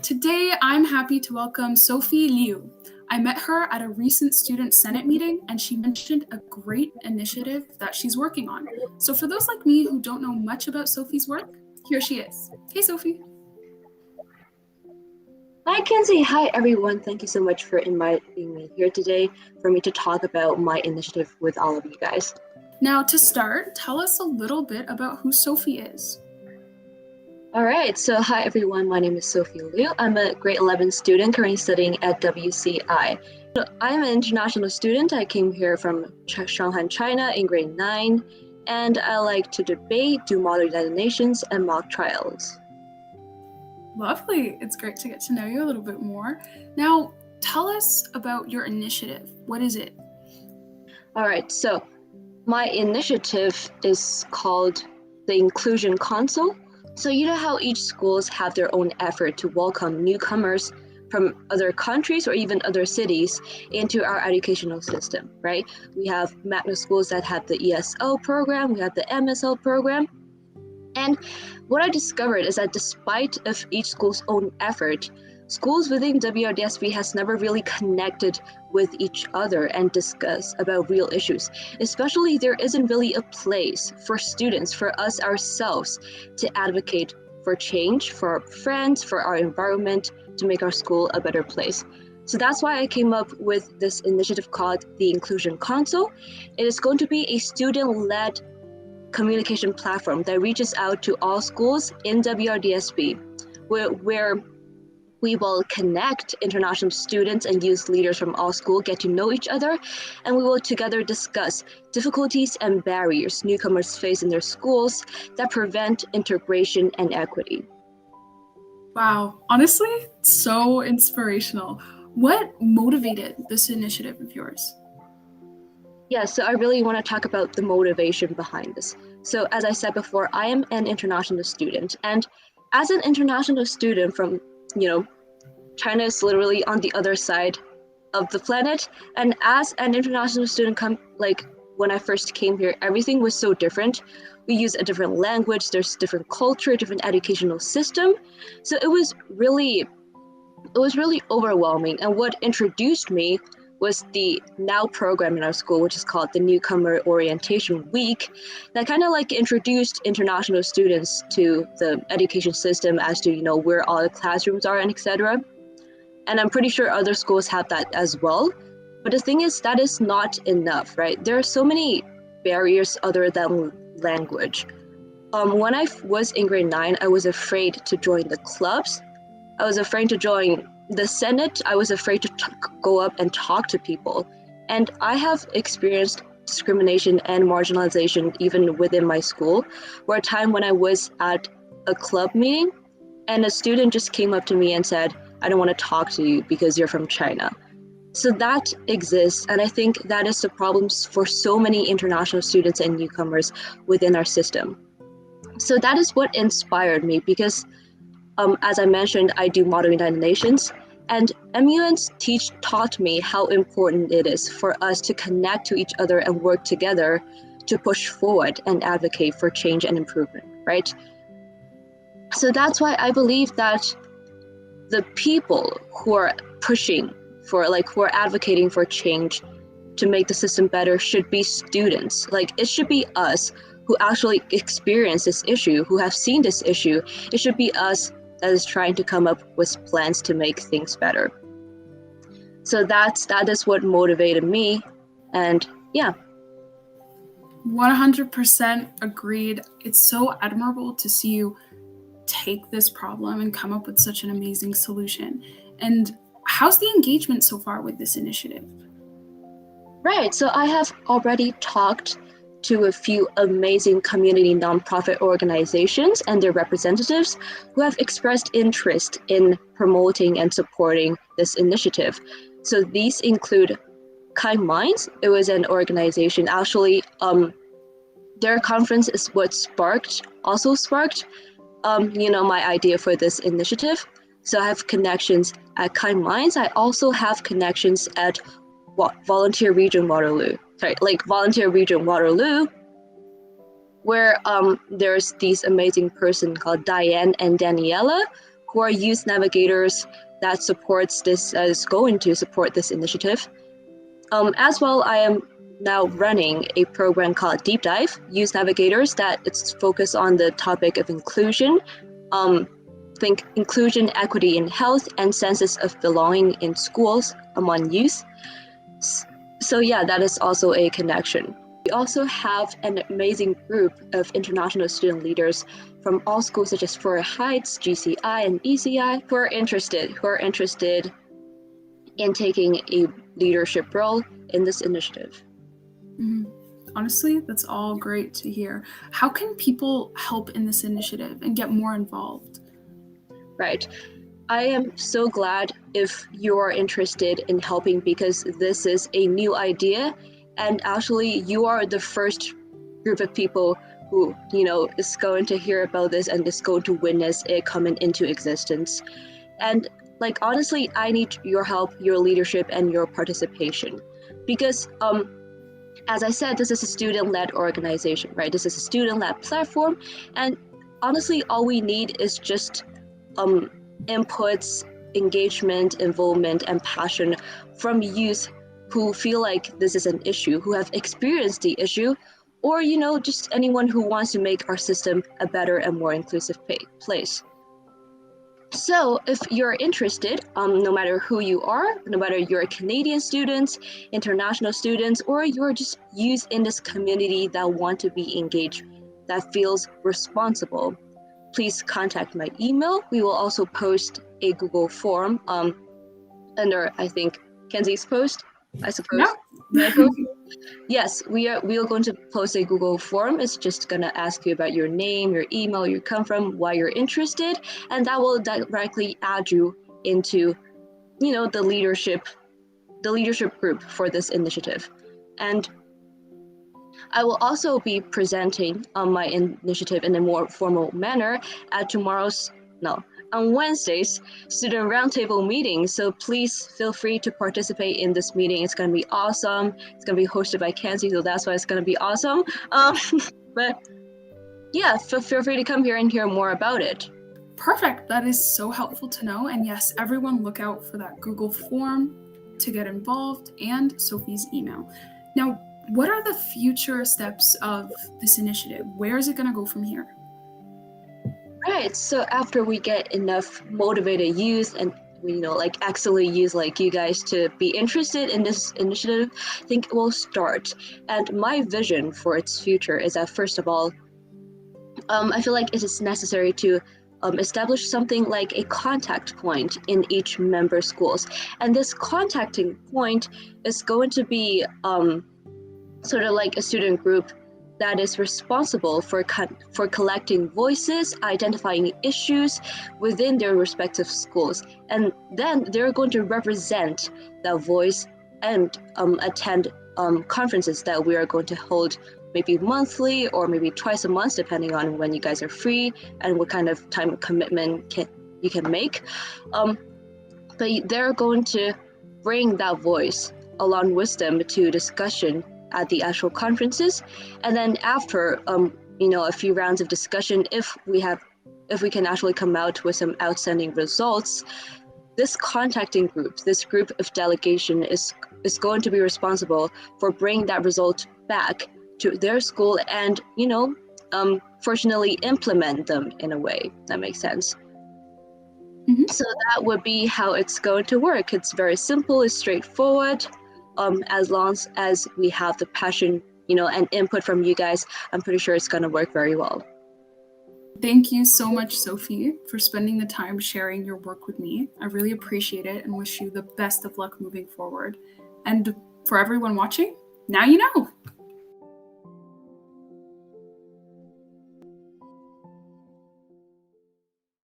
Today, I'm happy to welcome Sophie Liu. I met her at a recent student senate meeting, and she mentioned a great initiative that she's working on. So for those like me who don't know much about Sophie's work, here she is. Hey, Sophie. Hi, Kenzie. Hi, everyone. Thank you so much for inviting me here today for me to talk about my initiative with all of you guys. Now, to start, tell us a little bit about who Sophie is. All right. So, hi, everyone. My name is Sophie Liu. I'm a grade 11 student currently studying at WCI. So I'm an international student. I came here from Shanghai, China in grade 9, and I like to debate, do model United Nations, and mock trials. Lovely. It's great to get to know you a little bit more. Now, tell us about your initiative. What is it? All right. So, my initiative is called the Inclusion Council. So you know how each schools have their own effort to welcome newcomers from other countries or even other cities into our educational system, right? We have magnet schools that have the ESL program, we have the MSL program. And what I discovered is that despite of each school's own effort, schools within WRDSB has never really connected with each other and discuss about real issues. Especially there isn't really a place for students, for us ourselves, to advocate for change, for our friends, for our environment, to make our school a better place. So that's why I came up with this initiative called the Inclusion Council. It is going to be a student-led communication platform that reaches out to all schools in WRDSB, where we will connect international students and youth leaders from all schools, get to know each other, and we will together discuss difficulties and barriers newcomers face in their schools that prevent integration and equity. Wow, honestly, so inspirational. What motivated this initiative of yours? Yeah, so I really want to talk about the motivation behind this. So as I said before, I am an international student, and as an international student from, China is literally on the other side of the planet, and as an international student, when I first came here, everything was so different. We use a different language, there's different culture, different educational system. So it was really overwhelming. And what introduced me was the now program in our school, which is called the Newcomer Orientation Week, that kind of introduced international students to the education system as to, where all the classrooms are and etc. And I'm pretty sure other schools have that as well. But the thing is, that is not enough, right? There are so many barriers other than language. When I was in grade 9, I was afraid to join the clubs. I was afraid to join the Senate. I was afraid to go up and talk to people. And I have experienced discrimination and marginalization even within my school, where a time when I was at a club meeting and a student just came up to me and said, "I don't want to talk to you because you're from China." So that exists, and I think that is the problems for so many international students and newcomers within our system. So that is what inspired me because, as I mentioned, I do Model United Nations, and MUNs taught me how important it is for us to connect to each other and work together to push forward and advocate for change and improvement, right? So that's why I believe that the people who are pushing for, who are advocating for change to make the system better should be students. It should be us who actually experience this issue, who have seen this issue. It should be us that is trying to come up with plans to make things better. So that is what motivated me, and yeah. 100% agreed. It's so admirable to see you take this problem and come up with such an amazing solution. And how's the engagement so far with this initiative? Right, so I have already talked to a few amazing community nonprofit organizations and their representatives who have expressed interest in promoting and supporting this initiative. So these include Kind Minds. It was an organization, actually, their conference is what also sparked my idea for this initiative. So I have connections at Kind Minds. I also have connections at Volunteer Region Waterloo, where there's these amazing person called Diane and Daniela who are youth navigators that supports this, is going to support this initiative. As well, I am now running a program called Deep Dive Youth Navigators that it's focused on the topic of inclusion. Think inclusion, equity in health, and senses of belonging in schools among youth. So yeah, that is also a connection. We also have an amazing group of international student leaders from all schools such as Florida Heights, GCI, and ECI who are interested in taking a leadership role in this initiative. Mm-hmm. Honestly, that's all great to hear. How can people help in this initiative and get more involved? Right. I am so glad if you are interested in helping, because this is a new idea, and actually you are the first group of people who, is going to hear about this and is going to witness it coming into existence. And honestly, I need your help, your leadership, and your participation, because as I said, this is a student-led organization, right? This is a student-led platform, and honestly, all we need is just inputs, engagement, involvement, and passion from youth who feel like this is an issue, who have experienced the issue, or just anyone who wants to make our system a better and more inclusive place. So if you're interested, no matter who you are, no matter you're a Canadian student, international students, or you're just youth in this community that want to be engaged, that feels responsible, please contact my email. We will also post a Google form under, I think, Kenzie's post, I suppose. Yeah. Yes, we are going to post a Google form. It's just going to ask you about your name, your email, you come from, why you're interested, and that will directly add you into, the leadership group for this initiative. And I will also be presenting on my initiative in a more formal manner at on Wednesday's student roundtable meeting. So please feel free to participate in this meeting. It's going to be awesome. It's going to be hosted by Kenzie, so that's why it's going to be awesome. But yeah, feel free to come here and hear more about it. Perfect. That is so helpful to know. And yes, everyone look out for that Google form to get involved and Sophie's email. Now, what are the future steps of this initiative? Where is it going to go from here? Right, so after we get enough motivated youth and excellent youth like you guys to be interested in this initiative, I think it will start. And my vision for its future is that, first of all, I feel like it is necessary to establish something like a contact point in each member schools. And this contacting point is going to be sort of like a student group that is responsible for collecting voices, identifying issues within their respective schools. And then they're going to represent that voice and attend conferences that we are going to hold maybe monthly or maybe twice a month, depending on when you guys are free and what kind of time commitment you can make. But they're going to bring that voice along with them to discussion at the actual conferences, and then after a few rounds of discussion, if we can actually come out with some outstanding results, this contacting group, this group of delegation is going to be responsible for bringing that result back to their school and fortunately implement them in a way that makes sense. Mm-hmm. So that would be how it's going to work. It's very simple, it's straightforward. As long as we have the passion, and input from you guys, I'm pretty sure it's going to work very well. Thank you so much, Sophie, for spending the time sharing your work with me. I really appreciate it and wish you the best of luck moving forward. And for everyone watching, now you know.